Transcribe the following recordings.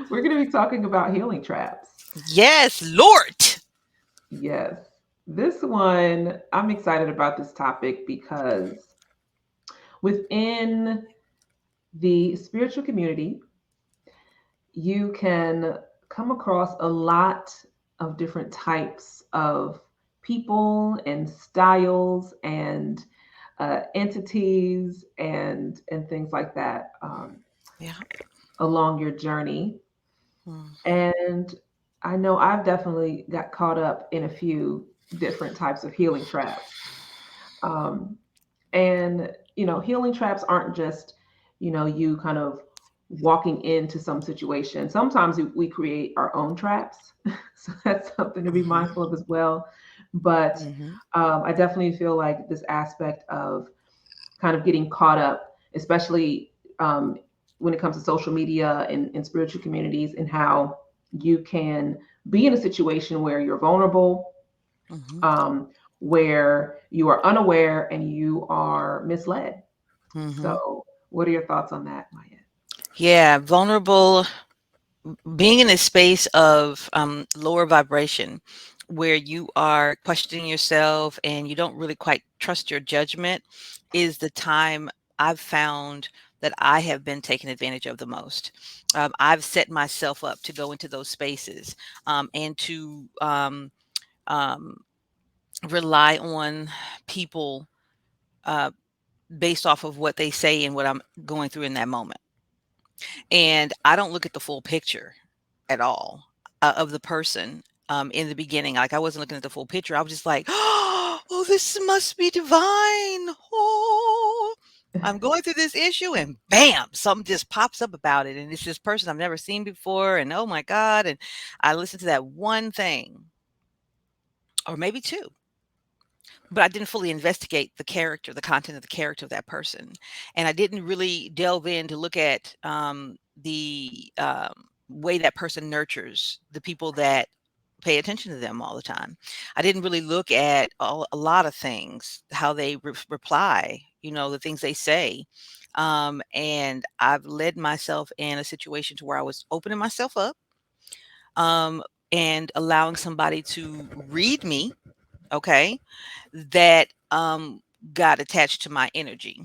We're going to be talking about healing traps. Yes, Lord. Yes. This one, I'm excited about this topic because within the spiritual community, you can come across a lot of different types of people and styles and entities and things like that Yeah. along your journey. Mhm. And I know I've definitely got caught up in a few different types of healing traps. Um, and, healing traps aren't just, you kind of walking into some situation. Sometimes we create our own traps. So that's something to be Mhm. mindful of as well. But Mhm. I definitely feel like this aspect of kind of getting caught up, especially when it comes to social media and spiritual communities, and how you can be in a situation where you're vulnerable, Mhm. um, where you are unaware and you are misled. Mhm. So, what are your thoughts on that, Maya? Yeah, vulnerable, being in a space of lower vibration where you are questioning yourself and you don't really quite trust your judgment is the time I've found that I have been taken advantage of the most. I've set myself up to go into those spaces and to um, rely on people uh, based off of what they say and what I'm going through in that moment. And I don't look at the full picture at all of the person in the beginning. Like I wasn't looking at the full picture. I was just like, oh, this must be divine. Oh, I'm going through this issue and bam, something just pops up about it. And it's this person I've never seen before. And oh my God. And I listened to that one thing or maybe two, but I didn't fully investigate the character, the content of the character of that person. And I didn't really delve in to look at the way that person nurtures the people that pay attention to them all the time. I didn't really look at a lot of things, how they reply, the things they say. And I've led myself in a situation to where I was opening myself up um, and allowing somebody to read me, okay, that got attached to my energy.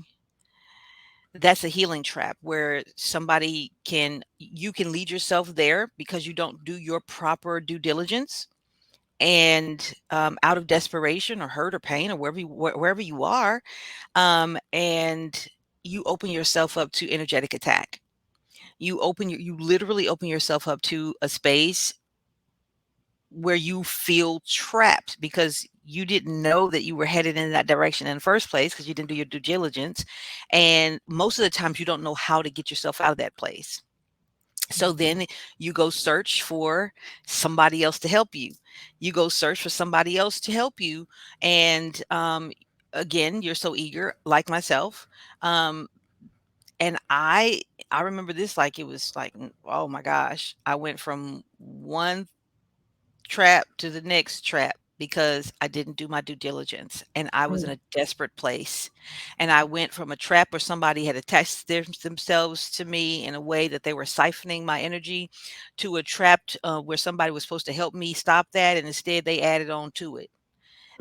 That's a healing trap where somebody can you can lead yourself there because you don't do your proper due diligence, and out of desperation or hurt or pain or wherever you are, and you open yourself up to energetic attack. You literally open yourself up to a space where you feel trapped because you didn't know that you were headed in that direction in the first place because you didn't do your due diligence. And most of the times you don't know how to get yourself out of that place. So Mhm. then you go search for somebody else to help you. You go search for somebody else to help you. And again, you're so eager, like myself. Um, and I remember this like it was like, oh my gosh, I went from one trap to the next trap because I didn't do my due diligence and I was in Mm, a desperate place. And I went from a trap where somebody had attached themselves to me in a way that they were siphoning my energy to a trap where somebody was supposed to help me stop that. And instead, they added on to it.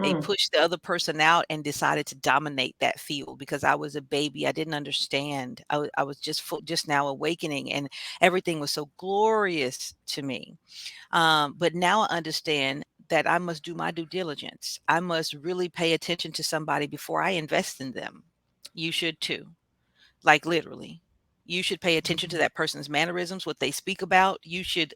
They mm, pushed the other person out and decided to dominate that field because I was a baby. I didn't understand. I was just now awakening, and everything was so glorious to me. But now I understand that I must do my due diligence. I must really pay attention to somebody before I invest in them. You should too, like literally. You should pay attention to mhm. that person's mannerisms, what they speak about. You should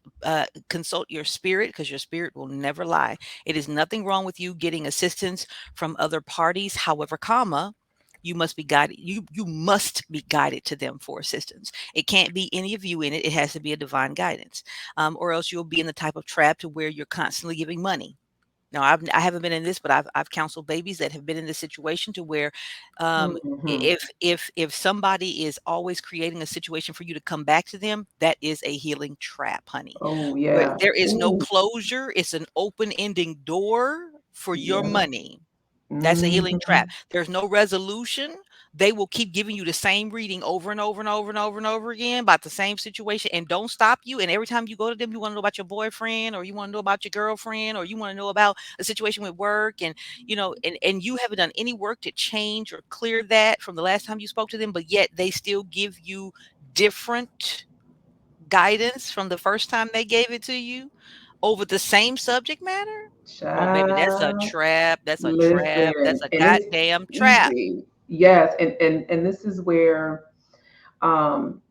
consult your spirit because your spirit will never lie. It is nothing wrong with you getting assistance from other parties. However, comma, you must be guided. You must be guided to them for assistance. It can't be any of you in it. It has to be a divine guidance, or else you'll be in the type of trap to where you're constantly giving money. No, I haven't been in this, but I've counseled babies that have been in this situation to where, Mhm. if somebody is always creating a situation for you to come back to them, that is a healing trap, honey. Oh, Where yeah. there is no Ooh, closure, it's an open ending door for your yeah. money. That's a healing trap. Mhm. There's no resolution. they will keep giving you the same reading over and over and over and over and over again about the same situation and don't stop you. And every time you go to them, you want to know about your boyfriend, or you want to know about your girlfriend, or you want to know about a situation with work. And, and you haven't done any work to change or clear that from the last time you spoke to them, but yet they still give you different guidance from the first time they gave it to you over the same subject matter. Oh, baby, that's a Child, trap. That's a trap. listen, That's a and it's goddamn trap. easy. Yes, and this is um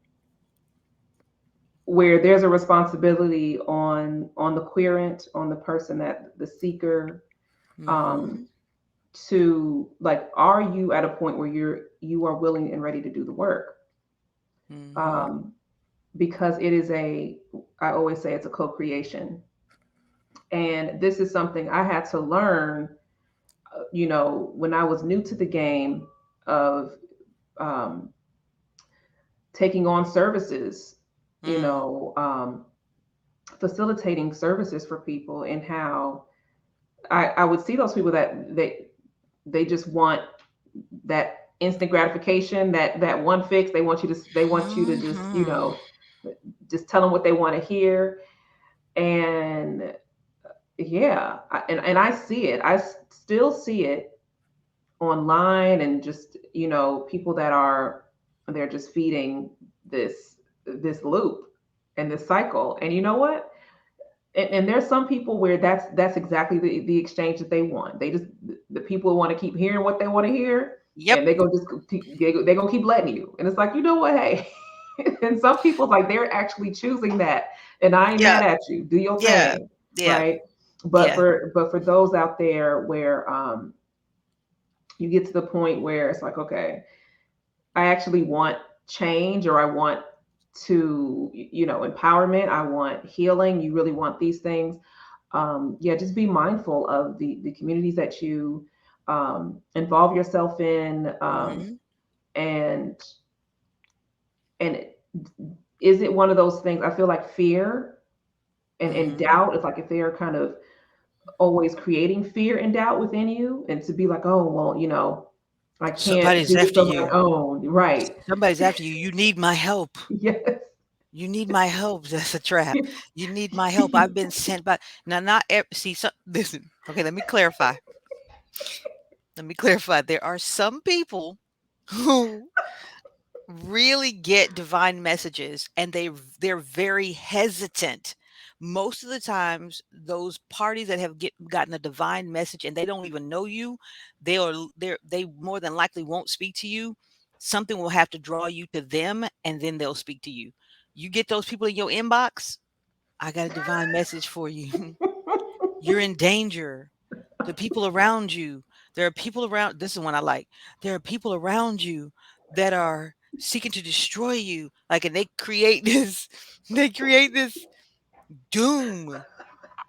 where there's a responsibility on the querent, on the person, that the seeker, Mhm. um to, like, are you at a point where you are willing and ready to do the work? Mhm. um because it is a, I always say, it's a co-creation. And this is something I had to learn, when I was new to the game of, um, taking on services, you Mm. know, um, facilitating services for people, and how I would see those people that they just want that instant gratification, that one fix. They want you to just, Mhm. just tell them what they want to hear. And yeah, and I see it. Still see it online, and just, people that are, they're just feeding this loop and this cycle. And you know what? And there's some people where that's exactly the exchange that they want. The people want to keep hearing what they want to hear, Yep. and they're gonna keep letting you. And it's like, you know what? Hey, and some people, like, they're actually choosing that, and I ain't Yeah. mad at you. Do your Yeah. thing, Yeah. right? But Yeah. for those out there where, you get to the point where it's like, okay, I actually want change, or I want to, empowerment. I want healing. You really want these things. Yeah, just be mindful of the communities that you, involve yourself in. Mhm. And is it one of those things? I feel like fear and Mhm. doubt. It's like if they are kind of always creating fear and doubt within you, and to be like, oh well, I can't Somebody's do this after on my you. own, right? Somebody's after you. You need my help. Yes. You need my help. That's a trap. You need my help. I've been sent by now. Not see. Listen. Okay. Let me clarify. Let me clarify. There are some people who really get divine messages and they're very hesitant. Most of the times those parties that have gotten a divine message and they don't even know you, they more than likely won't speak to you. Something will have to draw you to them and then they'll speak to you. You get those people in your inbox, I got a divine message for you. You're in danger. The people around you, there are people around, this is one I like. There are people around you that are seeking to destroy you. Like, and they create this, they create this doom.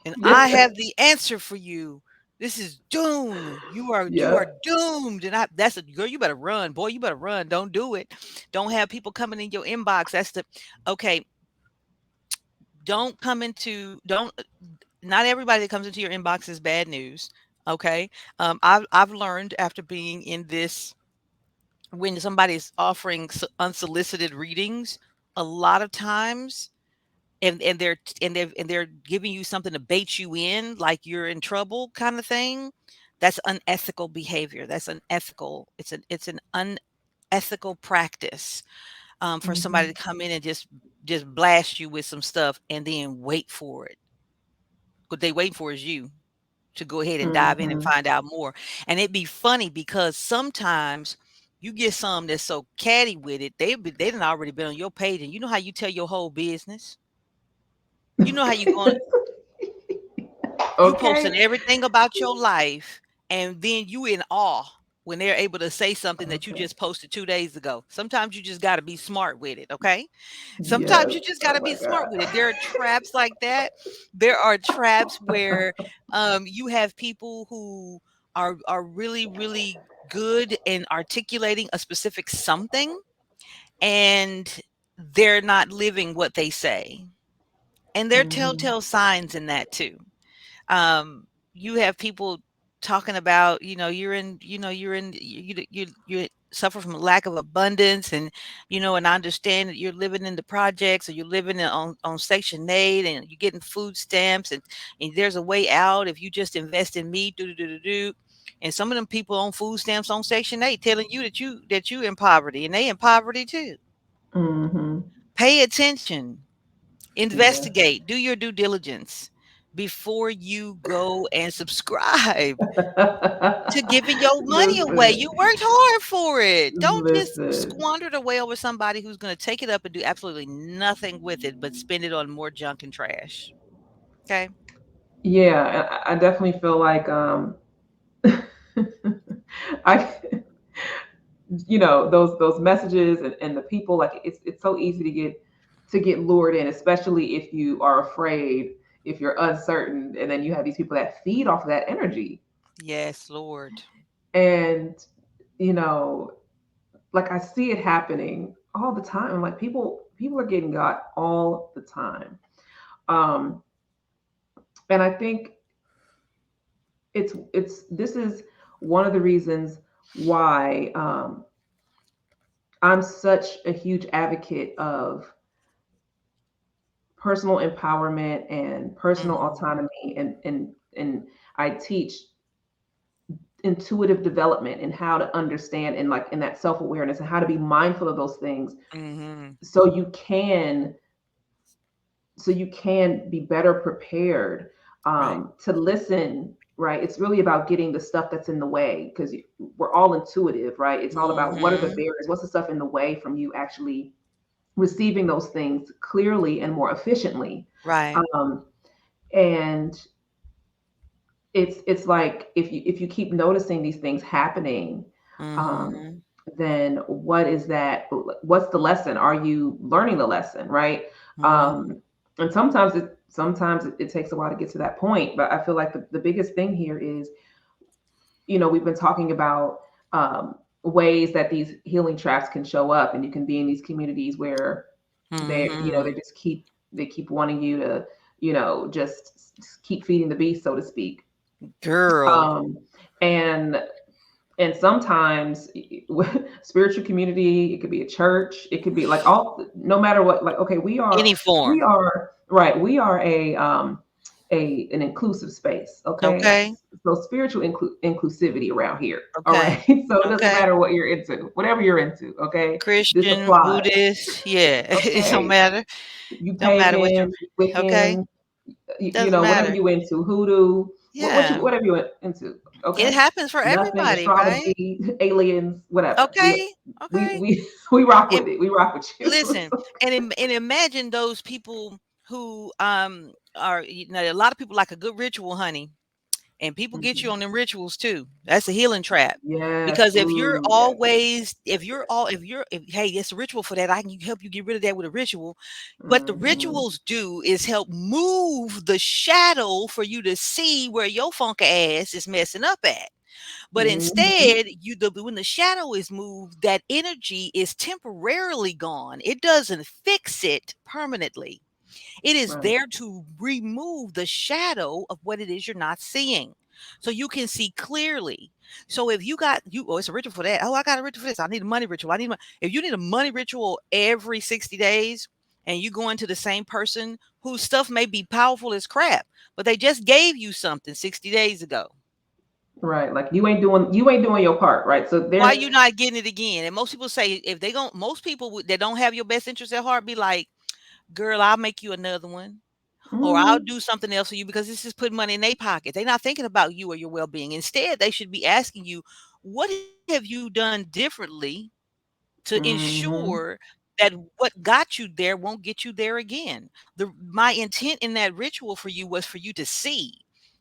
And I Yes. have the answer for you. This is doom. You are Yep. doomed. And that's a girl, you better run. Boy, you better run. Don't do it. Don't have people coming in your inbox. That's the okay. Don't come into don't Not everybody that comes into your inbox is bad news. Okay. I've learned after being in this, when somebody's offering unsolicited readings, a lot of times, and they're giving you something to bait you in, like you're in trouble, kind of thing. That's unethical behavior. That's unethical. It's an unethical practice, for somebody Mhm. to come in and just blast you with some stuff and then wait for it. What they waiting for is you to go ahead and dive in and Mhm. find out more. And it'd be funny because sometimes you get some that's so catty with it, they done already been on your page, and you know how you tell your whole business. You know how you going you Okay. posting everything about your life, and then you in awe when they're able to say something that you Okay. just posted 2 days ago. Sometimes you just got to be smart with it, okay? Sometimes Yes. you just Oh gotta my be smart God. with it. There are traps like that. There are traps where, you have people who are really, really good in articulating a specific something, and they're not living what they say. And there are Mhm. telltale signs in that too. You have people talking about, you're in, suffer from a lack of abundance, and and I understand that you're living in the projects, or you're living on Section 8, and you're getting food stamps, and there's a way out if you just invest in me, do do do do do. And some of them people on food stamps on Section 8 telling you that you in poverty, and they in poverty too. Mm-hmm. Pay attention, Yeah. investigate, do your due diligence before you go and subscribe to giving your money away. Listen, You worked hard for it. Don't just listen. squander it away over somebody who's going to take it up and do absolutely nothing with it, but spend it on more junk and trash. Okay. Yeah, I definitely feel like I those messages and the people, like it's so easy to get lured in, especially if you are afraid, if you're uncertain, and then you have these people that feed off of that energy. Yes, Lord. And you know like I see it happening all the time. Like people are getting got all the time. um and I think it's this is one of the reasons why I'm such a huge advocate of personal empowerment and personal Mhm. autonomy, and I teach intuitive development and how to understand, and like in that self-awareness, and how to be mindful of those things, Mhm. so you can be better prepared Right. to listen, right? It's really about getting the stuff that's in the way, because we're all intuitive, right? It's all about what are the Mhm. barriers, what's the stuff in the way from you actually receiving those things clearly and more efficiently. Right. um, and it's like if you keep noticing these things happening, um, Mhm. then what's the lesson? Are you learning the lesson, right? Mhm. And sometimes it takes a while to get to that point, but I feel like the biggest thing here is, we've been talking about ways that these healing traps can show up, and you can be in these communities where they Mhm. just keep wanting you to just keep feeding the beast, so to speak. Girl. um and sometimes spiritual community, it could be a church, it could be like all, no matter what, like, okay, Any we form. are right, we are a an inclusive space, okay? Okay. So spiritual inclusivity around here, all Okay. right? So it doesn't Okay. matter what you're into, whatever you're into, okay, this Christian, applies. Buddhist, yeah, it don't Okay, matter. you Don't matter what you're pagan, okay? Wiccan, Doesn't whatever matter. you into, hoodoo, Yeah. whatever you into, It okay? happens for Nothing, everybody, right? astrology, aliens, whatever. Okay. We Okay. we we rock And with it. We rock with you. listen, and imagine those people who are a lot of people like a good ritual, honey. And people get you Mhm. on them rituals too. That's a healing trap. Yes. Because if you're Ooh, yes. always, if hey, it's a ritual for that, I can help you get rid of that with a ritual. What the Hmm. rituals do is help move the shadow for you to see where your funky ass is messing up at. But Hmm. instead, when the shadow is moved, that energy is temporarily gone. It doesn't fix it permanently. It is Right. there to remove the shadow of what it is you're not seeing. So you can see clearly. So if you got it's a ritual for that. Oh, I got a ritual for this. I need a money ritual. If you need a money ritual every 60 days and you go into the same person whose stuff may be powerful as crap, but they just gave you something 60 days ago. Right. Like you ain't doing your part, right? So Why there's. you not getting it again? And most people say if they don't, most people that don't have your best interest at heart be like, girl, I'll make you another one. Or I'll Mhm. do something else for you because this is putting money in their pocket. They're not thinking about you or your well-being. Instead, they should be asking you, what have you done differently to ensure Mhm. that what got you there won't get you there again? My intent in that ritual for you was for you to see,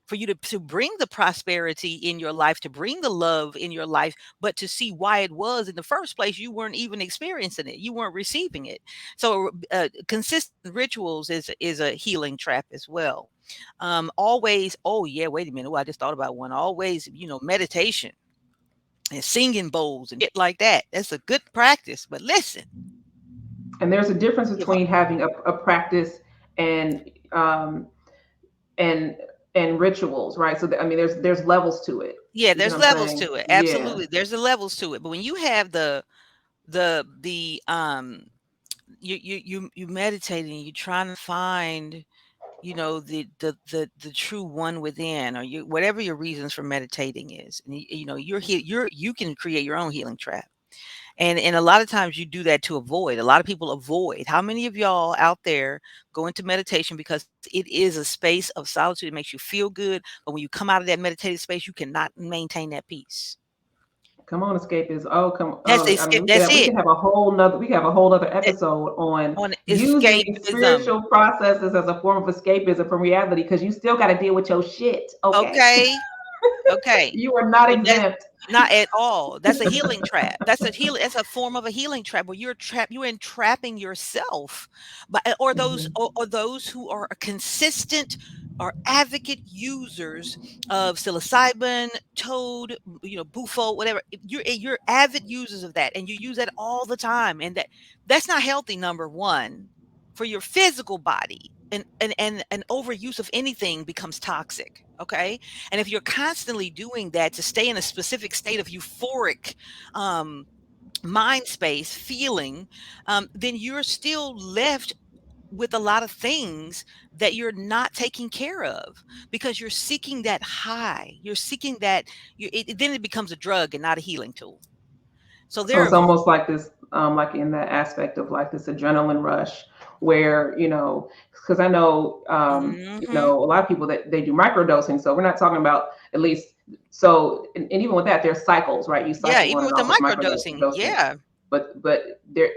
for you to bring the prosperity in your life, to bring the love in your life, but to see why it was in the first place you weren't even experiencing it, you weren't receiving it. So consistent rituals is a healing trap as well. Always, oh yeah, wait a minute, oh, I just thought about one. Always, meditation and singing bowls and shit like that. That's a good practice. But listen, And there's a difference give up. between having a practice and um and and rituals, right? So I mean, there's levels to it. Yeah, You see there's what I'm levels saying? to it. Yeah. Absolutely. There's the levels to it. But when you have the you meditating, you're trying to find, the true one within, or you whatever your reasons for meditating is. And you can create your own healing trap. And a lot of times you do that to avoid. A lot of people avoid. How many of y'all out there go into meditation because it is a space of solitude? It makes you feel good, but when you come out of that meditative space, you cannot maintain that peace. Come on, escapism. Oh, come. That's Oh, I mean, escape. That's we it. could have a whole nother. We could have a whole other That, episode on on using escapism. spiritual processes as a form of escapism from reality, because you still got to deal with your shit. Okay, Okay. Okay. you are not But that's exempt. not at all. That's a healing trap. That's a form of a healing trap where you're entrapping yourself. But or those Mhm. or those who are a consistent or advocate users of psilocybin, toad, bufo, whatever. If you're avid users of that, and you use that all the time, and that's not healthy, number one, for your physical body. And overuse of anything becomes toxic. Okay. And if you're constantly doing that to stay in a specific state of euphoric um, mind space, feeling, then you're still left with a lot of things that you're not taking care of because you're seeking that high. You're seeking that. Then it becomes a drug and not a healing tool. So So there it's are. almost like this, like in that aspect of like this adrenaline rush, where because I know, Hmm. a lot of people that they do microdosing. So we're not talking about at least. So and even with that, there's cycles, right? You Yeah, cycle on even and with the off with microdosing. microdosing, Yeah, but there.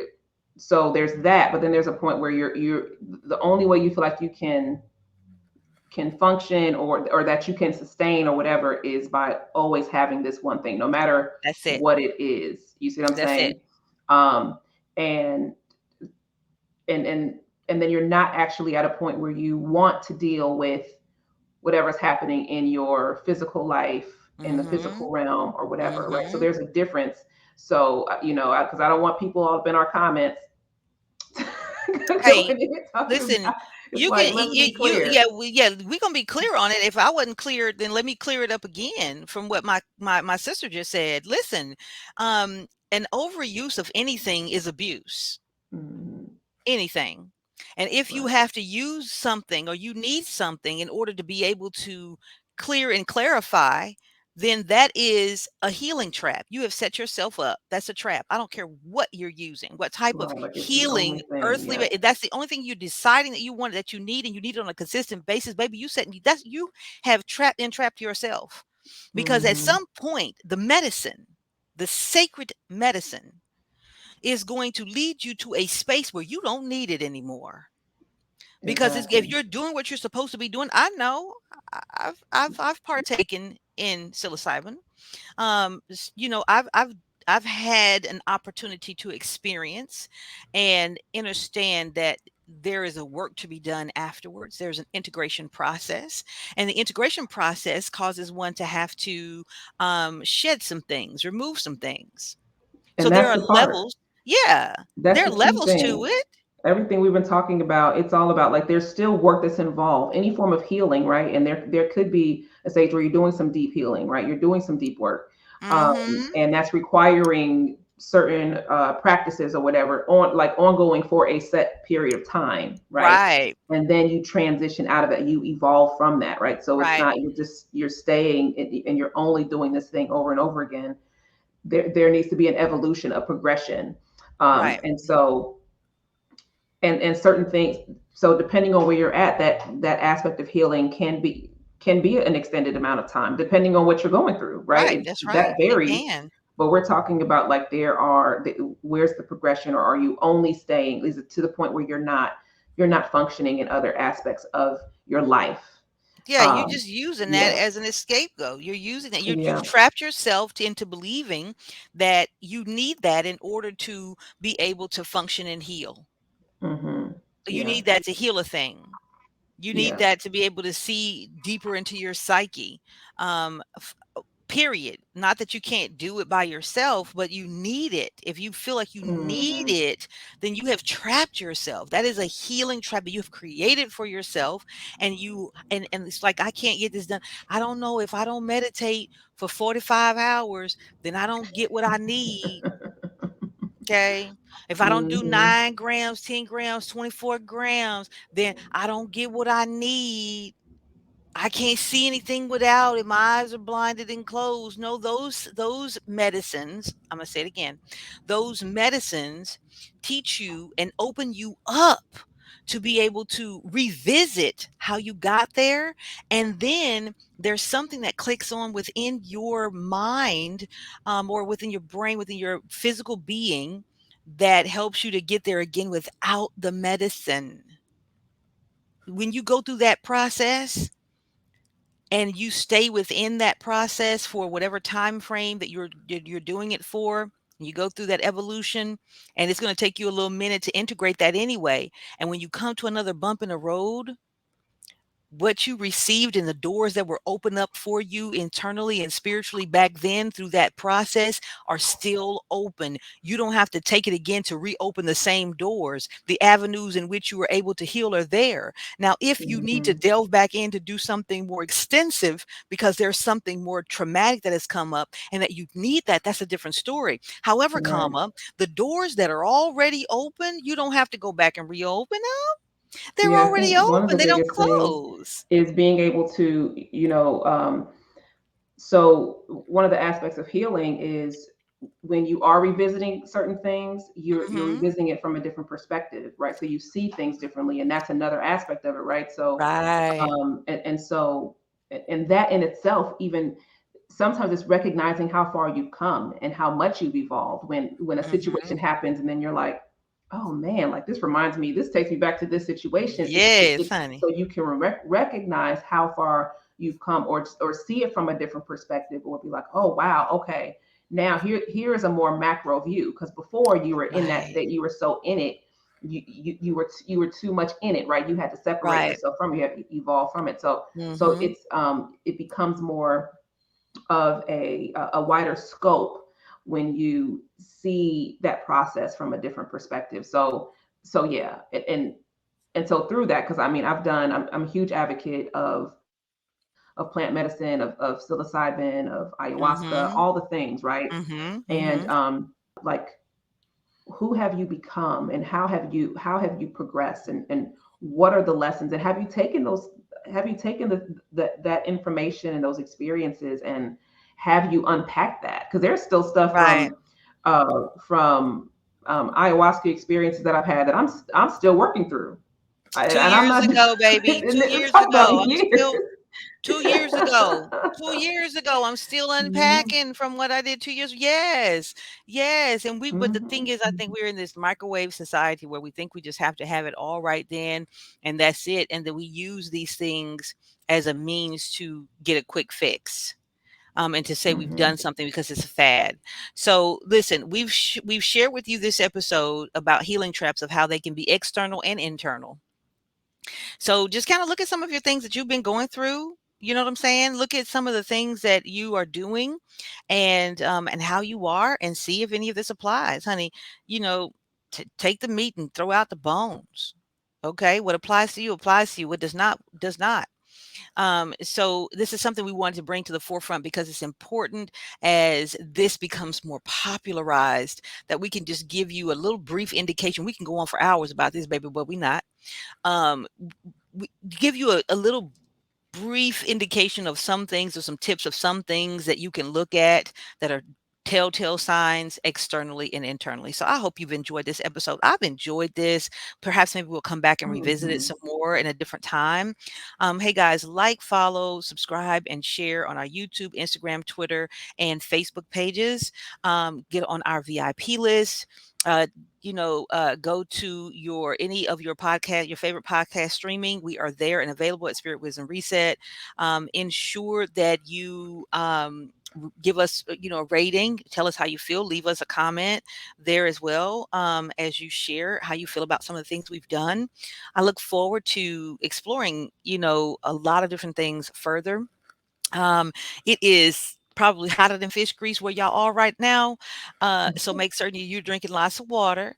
So there's that, but then there's a point where you're the only way you feel like you can function, or that you can sustain or whatever, is by always having this one thing, no matter that's it. what it is. You see what I'm That's it. saying? um and and and then you're not actually at a point where you want to deal with whatever's happening in your physical life, in the Hmm. physical realm or whatever, right? So Hmm. there's a difference. So because I don't want people all up in our comments Hey, going in and talking listen, about, it's you like, can let me be yeah, clear. we gonna be clear on it. If I wasn't clear, then let me clear it up again from what my sister just said. Listen, an overuse of anything is abuse. Mhm. Anything. And if you Right. have to use something or you need something in order to be able to clear and clarify, then that is a healing trap. You have set yourself up. That's a trap. I don't care what you're using, what type of Right, like it's the only healing, thing. earthly. Yep. That's the only thing you're deciding that you want, that you need, and you need it on a consistent basis. Baby, you have entrapped yourself. Because at Hmm. some point, the medicine, the sacred medicine, is going to lead you to a space where you don't need it anymore. Because if Exactly. you're doing what you're supposed to be doing, I know I've partaken in psilocybin. I've had an opportunity to experience and understand that there is a work to be done afterwards. There's an integration process, and the integration process causes one to have to shed some things, remove some things. So And there that's are the part. levels. Yeah, That's there are the key levels to thing. it. Everything we've been talking about, it's all about, like, there's still work that's involved, any form of healing, right? And there could be a stage where you're doing some deep healing, right? You're doing some deep work, Mhm. and that's requiring certain practices or whatever, ongoing for a set period of time, right? Right, And then you transition out of it, you evolve from that, right? So it's right, not, you're staying and you're only doing this thing over and over again. There needs to be an evolution, a progression. right. And so, and certain things, so depending on where you're at, that aspect of healing can be an extended amount of time, depending on what you're going through, right? Right, that's That right. It varies. can. But we're talking about, like, where's the progression, or are you only staying, is it to the point where you're not functioning in other aspects of your life? Yeah, you're um just using that yeah. as an scapegoat. You're using that. You've Yeah. trapped yourself into believing that you need that in order to be able to function and heal. Hmm. You Yeah. need that to heal a thing. You need Yeah. that to be able to see deeper into your psyche. period. Not that you can't do it by yourself, but you need it. If you feel like you need Hmm. it, then you have trapped yourself. That is a healing trap that you have created for yourself. And it's like, I can't get this done. I don't know, if I don't meditate for 45 hours, then I don't get what I need. Okay. If I don't do Hmm. 9 grams, 10 grams, 24 grams, then I don't get what I need. I can't see anything without it. My eyes are blinded and closed. No, those medicines, I'm gonna say it again. Those medicines teach you and open you up to be able to revisit how you got there. And then there's something that clicks on within your mind, or within your brain, within your physical being, that helps you to get there again without the medicine. When you go through that process, and you stay within that process for whatever time frame that you're doing it for, you go through that evolution, and it's going to take you a little minute to integrate that anyway. And when you come to another bump in the road, what you received and the doors that were opened up for you internally and spiritually back then through that process are still open. You don't have to take it again to reopen the same doors. The avenues in which you were able to heal are there. Now, if you need to Hmm. delve back in to do something more extensive because there's something more traumatic that has come up and that you need that, that's a different story. However, Right. the doors that are already open, you don't have to go back and reopen them. They're Yeah, I already think one of the open. They don't biggest things close. is being able to, so one of the aspects of healing is when you are revisiting certain things, you're Mhm. revisiting it from a different perspective, right? So you see things differently, and that's another aspect of it, right? So, Right. and that in itself, even sometimes it's recognizing how far you've come and how much you've evolved when a situation Mhm. happens, and then you're like, oh man, like this reminds me, this takes me back to this situation. Yes, It's honey. so you can recognize how far you've come, or see it from a different perspective, or be like, oh wow, okay, now here is a more macro view, because before you were in that Right. state, you were so in it, you were too much in it, right? You had to separate Right. yourself from it, you had to evolve from it. So Mhm. it's it becomes more of a wider scope when you see that process from a different perspective. So yeah, and so through that, because I mean, I'm a huge advocate of plant medicine, of psilocybin, of ayahuasca, all the Mhm. things, right? Mhm. And Mhm. like, who have you become, and how have you progressed, and what are the lessons, and have you taken that information and those experiences, and have you unpacked that, because there's still stuff Right. from ayahuasca experiences that I've had that I'm still working through. 2 And I'm years not ago, baby. and 2 let's years talk about ago. I'm years. still 2 years ago. 2 years ago, I'm still Mhm, unpacking from what I did 2 years. Yes. Yes, and but the thing mhm, is, I think we're in this microwave society where we think we just have to have it all right then, and that's it, and that we use these things as a means to get a quick fix. And to say we've done mhm, something because it's a fad. So listen, we've shared with you this episode about healing traps of how they can be external and internal. So just kind of look at some of your things that you've been going through. You know what I'm saying? Look at some of the things that you are doing, and how you are, and see if any of this applies, honey. You know, take the meat and throw out the bones. Okay, what applies to you applies to you. What does not does not. So this is something we wanted to bring to the forefront because it's important as this becomes more popularized, that we can just give you a little brief indication. We can go on for hours about this, baby, but we not. Um, we give you a little brief indication of some things, or some tips of some things that you can look at that are telltale signs externally and internally. So I hope you've enjoyed this episode. I've enjoyed this. Perhaps maybe we'll come back and revisit it mhm. some more in a different time. Hey guys, like, follow, subscribe, and share on our YouTube, Instagram, Twitter, and Facebook pages. Get on our VIP list. Uh, go to any of your favorite podcast streaming. We are there and available at Spirit Wisdom Reset. Ensure that you give us, a rating. Tell us how you feel. Leave us a comment there as well, as you share how you feel about some of the things we've done. I look forward to exploring, a lot of different things further. It is probably hotter than fish grease where y'all are right now. So make certain you're drinking lots of water.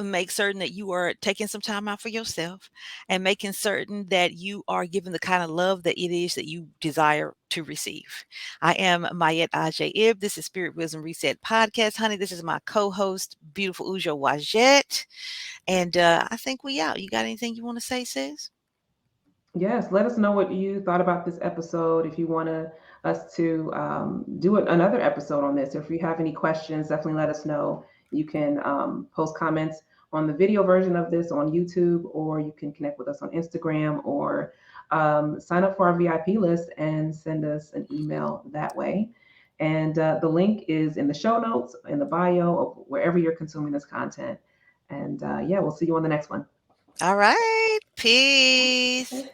Make certain that you are taking some time out for yourself, and making certain that you are giving the kind of love that it is that you desire to receive. I am Mayette Ajay Ib. This is Spirit Wisdom Reset Podcast. Honey, this is my co-host, beautiful Ujo Wajette. And I think we out. You got anything you want to say, sis? Yes, let us know what you thought about this episode. If you want us to do another episode on this, or if you have any questions, definitely let us know. You can post comments on the video version of this on YouTube, or you can connect with us on Instagram, or sign up for our VIP list and send us an email that way. And the link is in the show notes, in the bio, of wherever you're consuming this content. And yeah, we'll see you on the next one. All right. Peace.